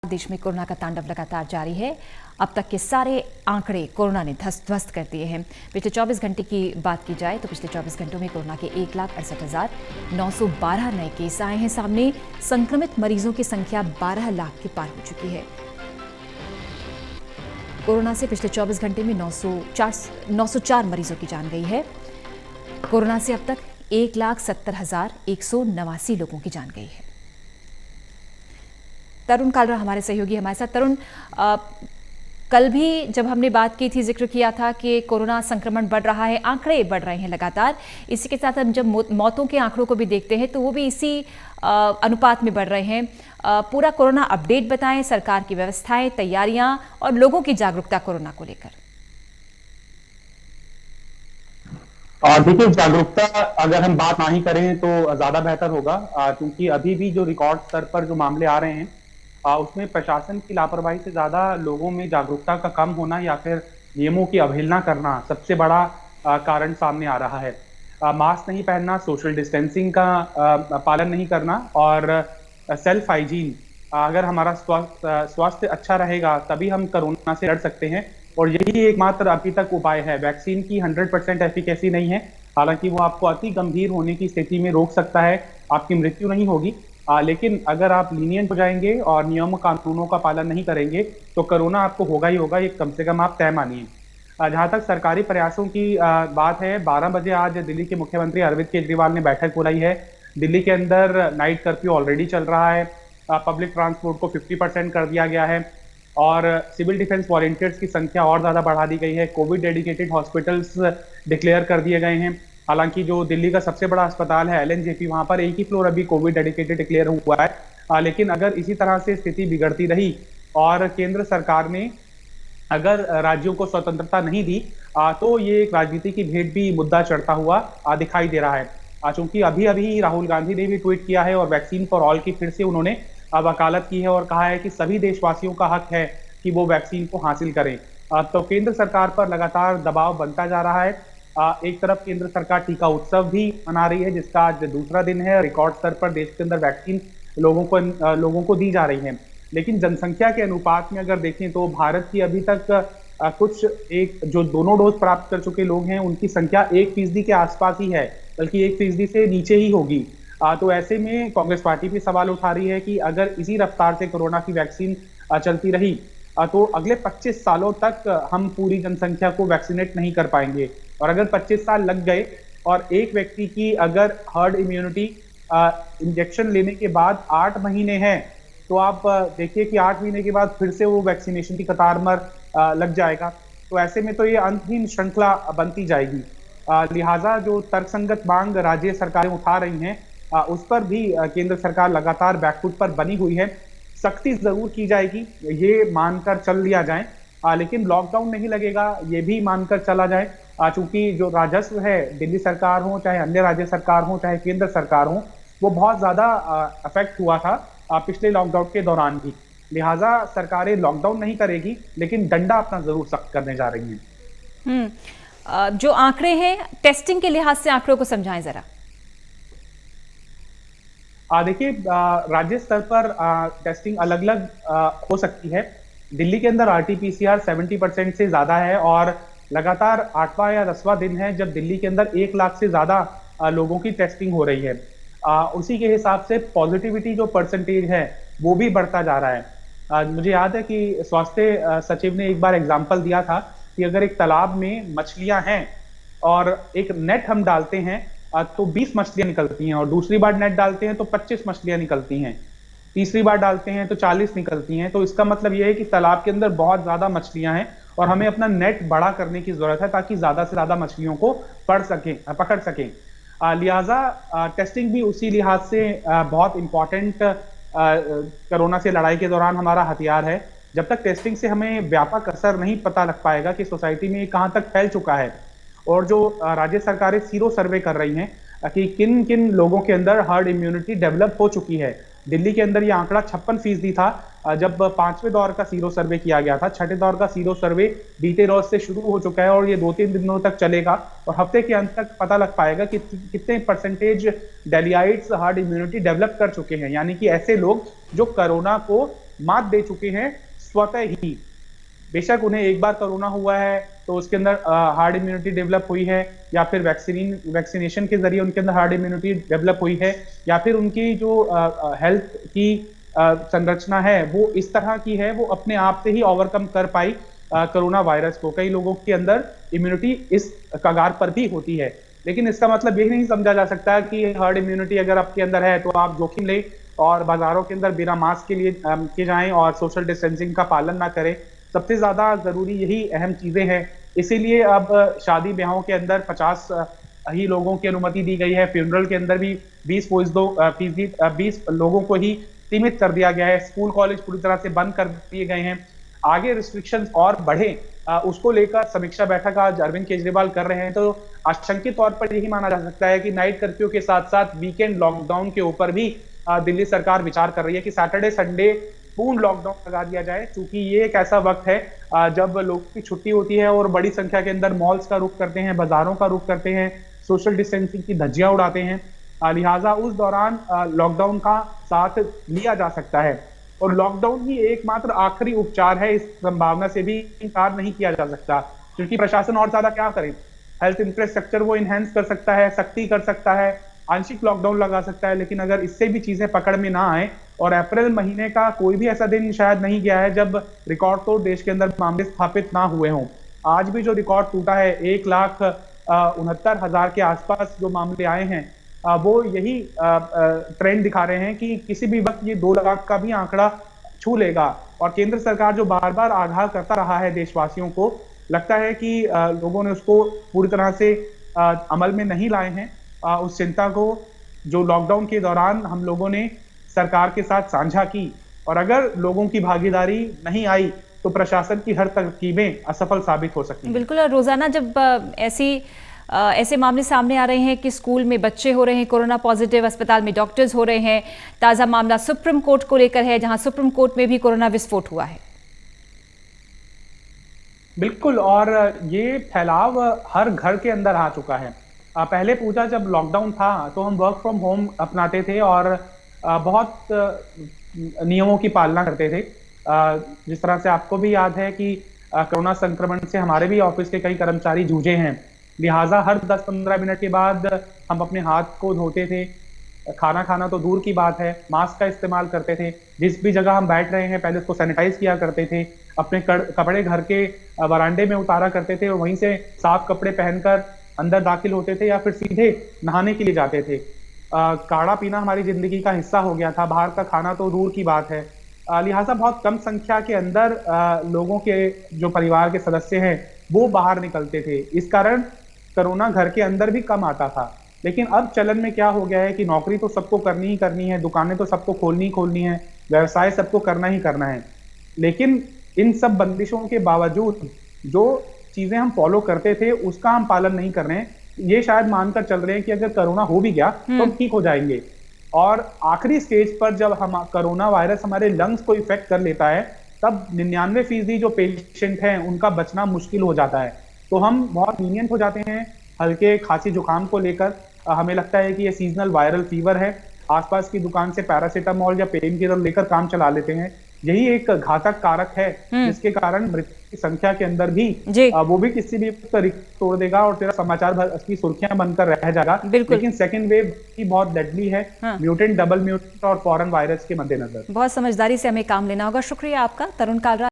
देश में कोरोना का तांडव लगातार जारी है। अब तक के सारे आंकड़े कोरोना ने ध्वस्त ध्वस्त कर दिए हैं। पिछले 24 घंटे की बात की जाए तो पिछले 24 घंटों में कोरोना के 1,68,912 नए केस आए हैं सामने। संक्रमित मरीजों की संख्या 12 लाख के पार हो चुकी है। कोरोना से पिछले 24 घंटे में 904 मरीजों की जान गई है। कोरोना से अब तक 1,70,189 लोगों की जान गई है। तरुण कालरा हमारे सहयोगी हमारे साथ। तरुण, कल भी जब हमने बात की थी, जिक्र किया था कि कोरोना संक्रमण बढ़ रहा है, आंकड़े बढ़ रहे हैं लगातार। इसी के साथ हम जब मौतों के आंकड़ों को भी देखते हैं तो वो भी इसी अनुपात में बढ़ रहे हैं। पूरा कोरोना अपडेट बताएं, सरकार की व्यवस्थाएं, तैयारियां और लोगों की जागरूकता कोरोना को लेकर। देखिए, जागरूकता अगर हम बात ना ही करें तो ज्यादा बेहतर होगा, क्योंकि अभी भी जो रिकॉर्ड स्तर पर जो मामले आ रहे हैं उसमें प्रशासन की लापरवाही से ज्यादा लोगों में जागरूकता का कम होना या फिर नियमों की अवहेलना करना सबसे बड़ा कारण सामने आ रहा है। मास्क नहीं पहनना, सोशल डिस्टेंसिंग का पालन नहीं करना और सेल्फ हाइजीन। अगर हमारा स्वास्थ्य अच्छा रहेगा तभी हम कोरोना से लड़ सकते हैं और यही एकमात्र अभी तक उपाय है। वैक्सीन की 100% एफिकेसी नहीं है, हालांकि वो आपको अति गंभीर होने की स्थिति में रोक सकता है, आपकी मृत्यु नहीं होगी। लेकिन अगर आप लीनियंट हो जाएंगे और नियम कानूनों का पालन नहीं करेंगे तो कोरोना आपको होगा ही होगा, ये कम से कम आप तय मानिए। जहां तक सरकारी प्रयासों की बात है, 12 बजे आज दिल्ली के मुख्यमंत्री अरविंद केजरीवाल ने बैठक बुलाई है। दिल्ली के अंदर नाइट कर्फ्यू ऑलरेडी चल रहा है, पब्लिक ट्रांसपोर्ट को 50% कर दिया गया है और सिविल डिफेंस वॉलंटियर्स की संख्या और ज्यादा बढ़ा दी गई है। कोविड डेडिकेटेड हॉस्पिटल्स डिक्लेयर कर दिए गए हैं। हालांकि जो दिल्ली का सबसे बड़ा अस्पताल है एलएनजेपी, वहां पर एक ही फ्लोर अभी कोविड डेडिकेटेड डिक्लेयर हुआ है। लेकिन अगर इसी तरह से स्थिति बिगड़ती रही और केंद्र सरकार ने अगर राज्यों को स्वतंत्रता नहीं दी तो ये एक राजनीति की भेंट भी मुद्दा चढ़ता हुआ दिखाई दे रहा है। चूंकि अभी अभी राहुल गांधी ने भी ट्वीट किया है और वैक्सीन फॉर ऑल की फिर से उन्होंने वकालत की है और कहा है कि सभी देशवासियों का हक है कि वो वैक्सीन को हासिल करें। तो केंद्र सरकार पर लगातार दबाव बनता जा रहा है। एक तरफ केंद्र सरकार टीका उत्सव भी मना रही है, जिसका आज दूसरा दिन है। रिकॉर्ड स्तर पर देश के अंदर वैक्सीन लोगों को दी जा रही है। लेकिन जनसंख्या के अनुपात में अगर देखें तो भारत की अभी तक जो दोनों डोज प्राप्त कर चुके लोग हैं उनकी संख्या 1% के आसपास ही है, बल्कि 1% से नीचे ही होगी। तो ऐसे में कांग्रेस पार्टी भी सवाल उठा रही है कि अगर इसी रफ्तार से कोरोना की वैक्सीन चलती रही तो अगले 25 सालों तक हम पूरी जनसंख्या को वैक्सीनेट नहीं कर पाएंगे। और अगर 25 साल लग गए और एक व्यक्ति की अगर हर्ड इम्यूनिटी इंजेक्शन लेने के बाद 8 महीने है, तो आप देखिए कि 8 महीने के बाद फिर से वो वैक्सीनेशन की कतार में लग जाएगा। तो ऐसे में तो ये अंतहीन श्रृंखला बनती जाएगी। लिहाजा जो तर्कसंगत मांग राज्य सरकारें उठा रही हैं उस पर भी केंद्र सरकार लगातार बैकफुट पर बनी हुई है। सख्ती जरूर की जाएगी, ये मानकर चल लिया जाए, लेकिन लॉकडाउन नहीं लगेगा ये भी मानकर चला जाए। चूंकि जो राजस्व है, दिल्ली सरकार हो चाहे अन्य राज्य सरकार हो चाहे केंद्र सरकार हो, वो बहुत ज्यादा अफेक्ट हुआ था पिछले लॉकडाउन के दौरान भी। लिहाजा सरकारें लॉकडाउन नहीं करेगी लेकिन डंडा अपना जरूर सख्त करने जा रही हैं। जो आंकड़े हैं, टेस्टिंग के लिहाज से आंकड़ों को समझाएं जरा। देखिए, राज्य स्तर पर टेस्टिंग अलग अलग हो सकती है। दिल्ली के अंदर आरटीपीसीआर 70% से ज्यादा है और लगातार 8वां या 10वां दिन है जब दिल्ली के अंदर 1 लाख से ज्यादा लोगों की टेस्टिंग हो रही है। उसी के हिसाब से पॉजिटिविटी जो परसेंटेज है वो भी बढ़ता जा रहा है। मुझे याद है कि स्वास्थ्य सचिव ने एक बार एग्जाम्पल दिया था कि अगर एक तालाब में मछलियां हैं और एक नेट हम डालते हैं तो 20 मछलियां निकलती हैं और दूसरी बार नेट डालते हैं तो 25 मछलियां निकलती हैं, तीसरी बार डालते हैं तो 40 निकलती हैं। तो इसका मतलब यह है कि तालाब के अंदर बहुत ज्यादा मछलियां हैं और हमें अपना नेट बड़ा करने की जरूरत है ताकि ज्यादा से ज्यादा मछलियों को पकड़ सकें। लिहाजा टेस्टिंग भी उसी लिहाज से बहुत इंपॉर्टेंट कोरोना से लड़ाई के दौरान हमारा हथियार है। जब तक टेस्टिंग से हमें व्यापक असर नहीं पता लग पाएगा कि सोसाइटी में कहां तक फैल चुका है, और जो राज्य सरकारें सीरो सर्वे कर रही हैं कि किन किन लोगों के अंदर हर्ड इम्यूनिटी डेवलप हो चुकी है। दिल्ली के अंदर ये आंकड़ा 56% था, जब 5वें दौर का सीरो सर्वे किया गया था, 6ठे दौर का सीरो सर्वे बीते रोज से शुरू हो चुका है और ये 2-3 दिनों तक चलेगा और हफ्ते के अंत तक पता लग पाएगा कि कितने परसेंटेज डेलियाइट्स हार्ड इम्यूनिटी डेवलप कर चुके हैं, यानी कि ऐसे लोग जो कोरोना को मात दे चुके हैं स्वतः ही। बेशक उन्हें एक बार कोरोना हुआ है तो उसके अंदर हार्ड इम्यूनिटी डेवलप हुई है, या फिर वैक्सीनेशन के जरिए उनके अंदर हार्ड इम्यूनिटी डेवलप हुई है, या फिर उनकी जो हेल्थ की संरचना है वो इस तरह की है, वो अपने आप से ही ओवरकम कर पाई कोरोना वायरस को। कई लोगों के अंदर इम्यूनिटी इस कगार पर भी होती है, लेकिन इसका मतलब ये नहीं समझा जा सकता कि हर्ड इम्यूनिटी अगर आपके अंदर है तो आप जोखिम लें और बाजारों के अंदर बिना मास्क के जाएं और सोशल डिस्टेंसिंग का पालन ना करें। सबसे ज्यादा जरूरी यही अहम चीजें हैं, इसीलिए अब शादी ब्याहों के अंदर 50 ही लोगों की अनुमति दी गई है। फ्यूनरल के अंदर भी 20 लोगों को ही सीमित कर दिया गया है। स्कूल कॉलेज पूरी तरह से बंद कर दिए गए हैं। आगे रिस्ट्रिक्शंस और बढ़े उसको लेकर समीक्षा बैठक आज अरविंद केजरीवाल कर रहे हैं। तो आशंकित तौर पर यही माना जा सकता है कि नाइट कर्फ्यू के साथ साथ वीकेंड लॉकडाउन के ऊपर भी दिल्ली सरकार विचार कर रही है कि सैटरडे संडे पूर्ण लॉकडाउन लगा दिया जाए, क्योंकि ये एक ऐसा वक्त है जब लोगों की छुट्टी होती है और बड़ी संख्या के अंदर मॉल्स का रुख करते हैं, बाजारों का रुख करते हैं, सोशल डिस्टेंसिंग की धज्जियां उड़ाते हैं। लिहाजा उस दौरान लॉकडाउन का साथ लिया जा सकता है और लॉकडाउन ही एकमात्र आखिरी उपचार है। इस संभावना से भी इनकार नहीं किया जा सकता, क्योंकि प्रशासन और ज्यादा क्या करे। हेल्थ इंफ्रास्ट्रक्चर वो इनहेंस कर सकता है, सख्ती कर सकता है, आंशिक लॉकडाउन लगा सकता है, लेकिन अगर इससे भी चीजें पकड़ में ना आए, और अप्रैल महीने का कोई भी ऐसा दिन शायद नहीं गया है जब रिकॉर्ड तोड़ देश के अंदर मामले स्थापित ना हुए हों। आज भी जो रिकॉर्ड टूटा है 1,69,000 के आसपास जो मामले आए हैं, वो यही ट्रेंड दिखा रहे हैं कि किसी भी वक्त ये 2 लाख का भी आंकड़ा छू लेगा। और केंद्र सरकार जो बार बार आगाह करता रहा है देशवासियों को, लगता है कि लोगों ने उसको पूरी तरह से अमल में नहीं लाए हैं। उस चिंता को जो लॉकडाउन के दौरान हम लोगों ने सरकार के साथ साझा की, और अगर लोगों की भागीदारी नहीं आई तो प्रशासन की हर तरकीबें असफल साबित हो सकती हैं। बिल्कुल, और रोजाना जब ऐसे मामले सामने आ रहे हैं कि स्कूल में बच्चे हो रहे हैं कोरोना पॉजिटिव, अस्पताल में डॉक्टर्स हो रहे हैं। ताजा मामला सुप्रीम कोर्ट को लेकर है, जहां सुप्रीम कोर्ट में भी कोरोना विस्फोट हुआ है। बिल्कुल, और ये फैलाव हर घर के अंदर आ चुका है। पहले पूजा जब लॉकडाउन था तो हम वर्क फ्रॉम होम अपनाते थे और बहुत नियमों की पालना करते थे। जिस तरह से आपको भी याद है कि कोरोना संक्रमण से हमारे भी ऑफिस के कई कर्मचारी जूझे हैं। लिहाजा हर 10-15 मिनट के बाद हम अपने हाथ को धोते थे। खाना खाना तो दूर की बात है, मास्क का इस्तेमाल करते थे। जिस भी जगह हम बैठ रहे हैं पहले उसको सैनिटाइज किया करते थे। अपने कपड़े घर के वरांडे में उतारा करते थे और वहीं से साफ कपड़े पहनकर अंदर दाखिल होते थे या फिर सीधे नहाने के लिए जाते थे। काढ़ा पीना हमारी जिंदगी का हिस्सा हो गया था, बाहर का खाना तो दूर की बात है। लिहाजा बहुत कम संख्या के अंदर लोगों के जो परिवार के सदस्य हैं वो बाहर निकलते थे। इस कारण कोरोना घर के अंदर भी कम आता था। लेकिन अब चलन में क्या हो गया है कि नौकरी तो सबको करनी ही करनी है, दुकानें तो सबको खोलनी ही खोलनी है, व्यवसाय सबको करना ही करना है। लेकिन इन सब बंदिशों के बावजूद जो चीजें हम फॉलो करते थे उसका हम पालन नहीं कर रहे हैं। ये शायद मानकर चल रहे हैं कि अगर कोरोना हो भी गया तो हम ठीक हो जाएंगे, और आखिरी स्टेज पर जब हम कोरोना वायरस हमारे लंग्स को इफेक्ट कर लेता है तब 99% जो पेशेंट हैं उनका बचना मुश्किल हो जाता है। तो हम बहुत लीनियंट हो जाते हैं हल्के खांसी जुकाम को लेकर। हमें लगता है कि ये सीजनल वायरल फीवर है, आसपास की दुकान से पैरासीटामोल या पेन किलर लेकर काम चला लेते हैं। यही एक घातक कारक है जिसके कारण मृत्यु की संख्या के अंदर भी वो भी किसी भी तरीके तोड़ देगा और तेरा समाचार भर की सुर्खियां बनकर रह जाएगा। लेकिन सेकंड वेव की बहुत डेडली है, म्यूटेंट, डबल म्यूटेंट और फॉरेन वायरस के मद्देनजर। बहुत समझदारी से हमें काम लेना होगा। शुक्रिया आपका तरुण कालरा।